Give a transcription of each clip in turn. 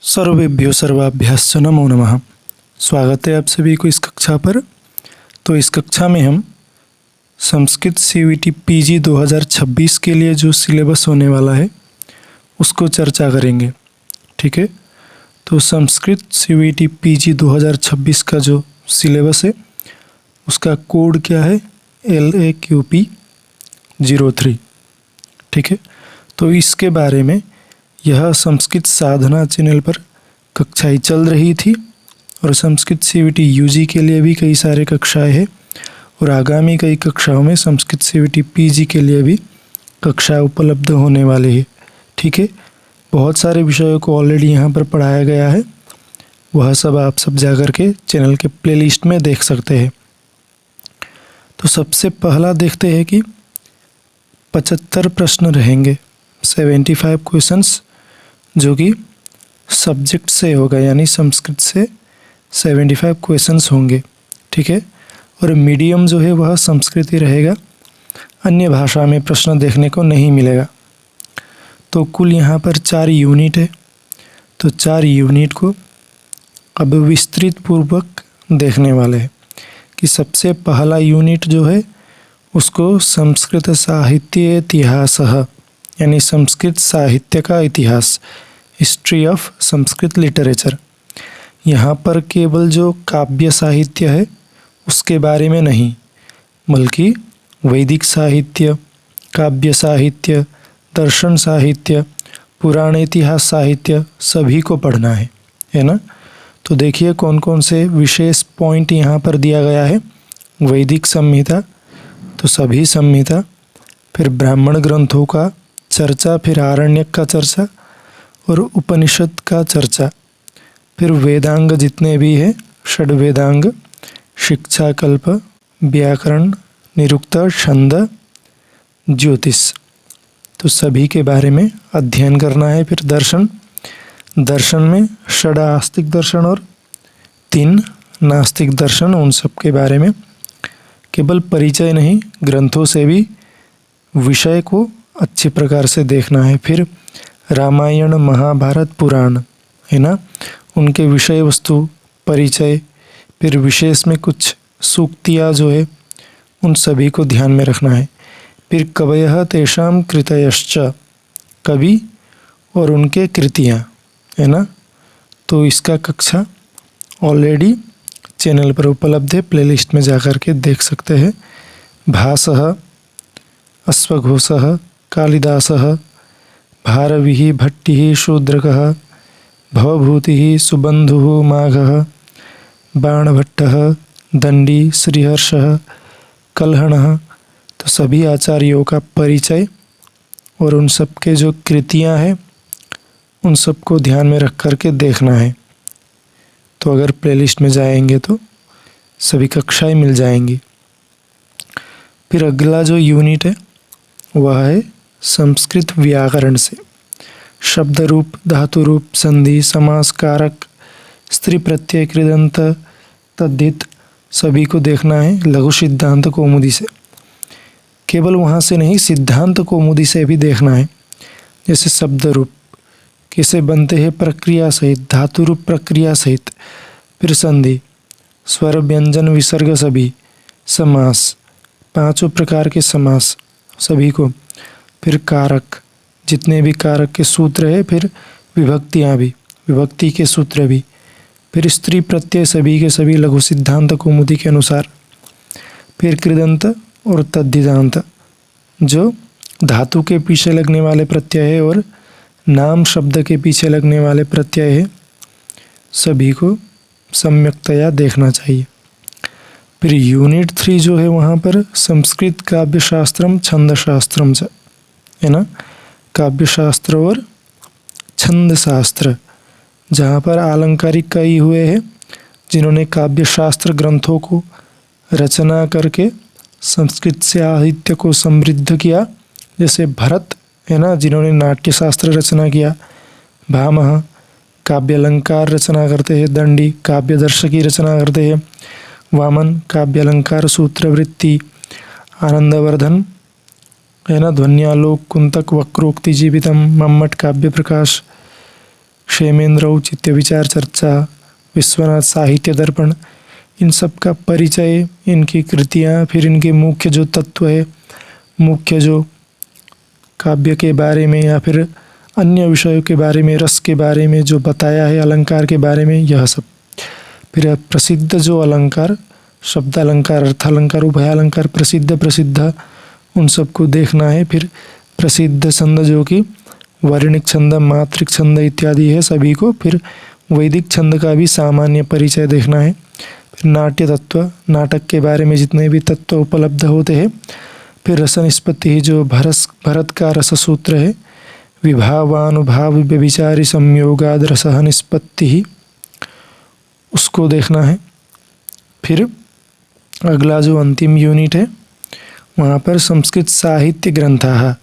सर्वेभ्यो सर्वाभ्याश्च नमो नमः। स्वागत है आप सभी को इस कक्षा पर। तो इस कक्षा में हम संस्कृत सीयूईटी पीजी 2026 के लिए जो सिलेबस होने वाला है उसको चर्चा करेंगे। ठीक है, तो संस्कृत सीयूईटी पीजी 2026 का जो सिलेबस है उसका कोड क्या है, LAQP 03। ठीक है, तो इसके बारे में यह संस्कृत साधना चैनल पर कक्षाएं चल रही थी और संस्कृत सीयूईटी यूजी के लिए भी कई सारे कक्षाएं हैं और आगामी कई कक्षाओं में संस्कृत सीयूईटी पीजी के लिए भी कक्षाएं उपलब्ध होने वाले हैं। ठीक है, बहुत सारे विषयों को ऑलरेडी यहाँ पर पढ़ाया गया है, वह सब आप सब जाकर के चैनल के प्लेलिस्ट में देख सकते हैं। तो सबसे पहला देखते हैं कि 75 प्रश्न रहेंगे, 75 क्वेश्चंस जो कि सब्जेक्ट से होगा, यानी संस्कृत से 75 क्वेश्चंस होंगे। ठीक है, और मीडियम जो है वह संस्कृत ही रहेगा, अन्य भाषा में प्रश्न देखने को नहीं मिलेगा। तो कुल यहाँ पर 4 यूनिट है, तो 4 यूनिट को अब विस्तृत पूर्वक देखने वाले हैं कि सबसे पहला यूनिट जो है उसको संस्कृत साहित्य इतिहास, यानी संस्कृत साहित्य का इतिहास, हिस्ट्री ऑफ संस्कृत लिटरेचर। यहाँ पर केवल जो काव्य साहित्य है उसके बारे में नहीं, बल्कि वैदिक साहित्य, काव्य साहित्य, दर्शन साहित्य, पुराण इतिहास साहित्य सभी को पढ़ना है ना। तो देखिए कौन कौन से विशेष पॉइंट यहाँ पर दिया गया है। वैदिक संहिता, तो सभी संहिता, फिर ब्राह्मण ग्रंथों का चर्चा, फिर आरण्यक का चर्चा और उपनिषद का चर्चा, फिर वेदांग जितने भी हैं, षड वेदांग, शिक्षा, कल्प, व्याकरण, निरुक्त, छंद, ज्योतिष, तो सभी के बारे में अध्ययन करना है। फिर दर्शन, दर्शन में षड आस्तिक दर्शन और 3 नास्तिक दर्शन, उन सब के बारे में केवल परिचय नहीं, ग्रंथों से भी विषय को अच्छे प्रकार से देखना है। फिर रामायण, महाभारत, पुराण है ना, उनके विषय वस्तु, परिचय, फिर विशेष में कुछ सूक्तियाँ जो है उन सभी को ध्यान में रखना है। फिर कवयः तेषां कृतयश्च, कवि और उनके कृतियाँ है ना। तो इसका कक्षा ऑलरेडी चैनल पर उपलब्ध है, प्लेलिस्ट में जाकर के देख सकते हैं। भासः, अश्वघोषः, कालिदासः, भारविः, भट्टिः, शूद्रकः, भवभूतिः, सुबन्धुः, माघः, बाणभट्टः, दंडी, श्रीहर्षः, कल्हणः, तो सभी आचार्यों का परिचय और उन सब के जो कृतियाँ हैं उन सबको ध्यान में रख कर के देखना है। तो अगर प्लेलिस्ट में जाएंगे तो सभी कक्षाएं मिल जाएंगी। फिर अगला जो यूनिट है वह है संस्कृत व्याकरण से, शब्द रूप, धातु रूप, संधि, समास, कारक, स्त्री प्रत्यय, कृदंत, तद्धित सभी को देखना है लघु सिद्धांत कौमुदी से। केवल वहाँ से नहीं, सिद्धांत कौमुदी से भी देखना है। जैसे शब्द रूप कैसे बनते हैं प्रक्रिया सहित, धातु रूप प्रक्रिया सहित, फिर संधि, स्वर, व्यंजन, विसर्ग सभी, समास, 5 प्रकार के समास सभी को, फिर कारक, जितने भी कारक के सूत्र है, फिर विभक्तियाँ भी, विभक्ति के सूत्र भी, फिर स्त्री प्रत्यय सभी के सभी लघु सिद्धांत कौमुदी के अनुसार, फिर कृदंत और तद्धितांत जो धातु के पीछे लगने वाले प्रत्यय है और नाम शब्द के पीछे लगने वाले प्रत्यय है, सभी को सम्यक्तया देखना चाहिए। फिर यूनिट 3 जो है वहाँ पर संस्कृत काव्य शास्त्रम छंद शास्त्रम है ना, काव्य शास्त्र और छंद शास्त्र, जहाँ पर आलंकारिक कई हुए हैं जिन्होंने काव्य शास्त्र ग्रंथों को रचना करके संस्कृत साहित्य को समृद्ध किया। जैसे भरत है ना, जिन्होंने नाट्य शास्त्र रचना किया, भामह काव्य अलंकार रचना करते हैं, दंडी काव्य दर्श की रचना करते हैं, वामन काव्य अलंकार सूत्रवृत्ति, आनंदवर्धन है ना, ध्वन्यालोक, कुंतक, वक्रोक्ति जीवितम, मम्मट काव्य प्रकाश, क्षेमेंद्र औचित्य विचार चर्चा, विश्वनाथ साहित्य दर्पण, इन सब का परिचय, इनकी कृतियाँ, फिर इनके मुख्य जो तत्व है, मुख्य जो काव्य के बारे में या फिर अन्य विषयों के बारे में, रस के बारे में जो बताया है, अलंकार के बारे में, यह सब। फिर प्रसिद्ध जो अलंकार, शब्द अलंकार, अर्थालंकार, उभयालंकार, प्रसिद्ध उन सबको देखना है। फिर प्रसिद्ध छंद जो कि वर्णिक छंद, मात्रिक छंद इत्यादि है सभी को। फिर वैदिक छंद का भी सामान्य परिचय देखना है। फिर नाट्य तत्व, नाटक के बारे में जितने भी तत्व उपलब्ध होते हैं। फिर रस निष्पत्ति, जो भरत का रस सूत्र है, विभावानुभाव व्यभिचारी संयोगाद रस निष्पत्ति, उसको देखना है। फिर अगला जो अंतिम यूनिट है वहाँ पर संस्कृत साहित्य ग्रंथाः,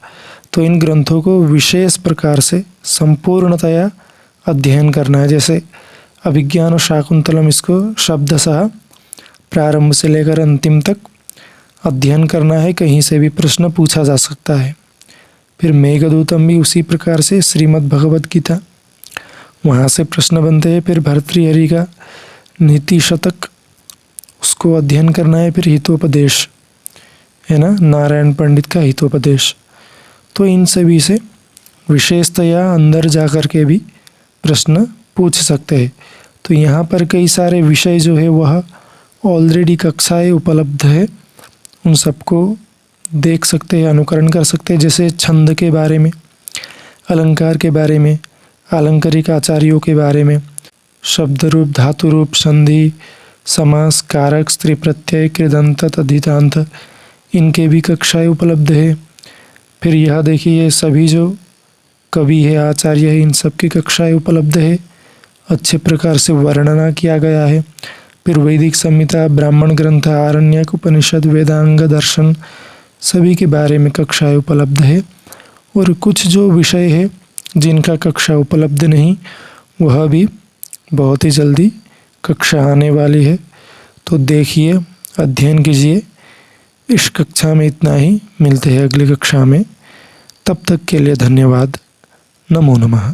तो इन ग्रंथों को विशेष प्रकार से संपूर्णतया अध्ययन करना है। जैसे अभिज्ञान और शाकुंतलम, इसको शब्दशः प्रारंभ से लेकर अंतिम तक अध्ययन करना है, कहीं से भी प्रश्न पूछा जा सकता है। फिर मेघदूतम भी उसी प्रकार से, श्रीमद् भगवद गीता, वहाँ से प्रश्न बनते हैं। फिर भर्तृहरि का नीति शतक, उसको अध्ययन करना है। फिर हितोपदेश है ना, नारायण पंडित का हितोपदेश, तो इन सभी से विशेषतया अंदर जा कर के भी प्रश्न पूछ सकते हैं। तो यहाँ पर कई सारे विषय जो है वह ऑलरेडी कक्षाएं उपलब्ध है, उन सबको देख सकते हैं, अनुकरण कर सकते हैं। जैसे छंद के बारे में, अलंकार के बारे में, आलंकारिक आचार्यों के बारे में, शब्द रूप, धातु रूप, संधि, समास, कारक, स्त्री प्रत्यय, कृदंत, तद्धितांत, इनके भी कक्षाएं उपलब्ध है। फिर यह देखिए, ये सभी जो कवि है, आचार्य है, इन सब की कक्षाएं उपलब्ध है, अच्छे प्रकार से वर्णना किया गया है। फिर वैदिक संहिता, ब्राह्मण ग्रंथ, आरण्यक, उपनिषद, वेदांग, दर्शन, सभी के बारे में कक्षाएं उपलब्ध है। और कुछ जो विषय है जिनका कक्षा उपलब्ध नहीं, वह भी बहुत ही जल्दी कक्षा आने वाली है। तो देखिए, अध्ययन कीजिए। इस कक्षा में इतना ही, मिलते हैं अगली कक्षा में। तब तक के लिए धन्यवाद। नमो नमः।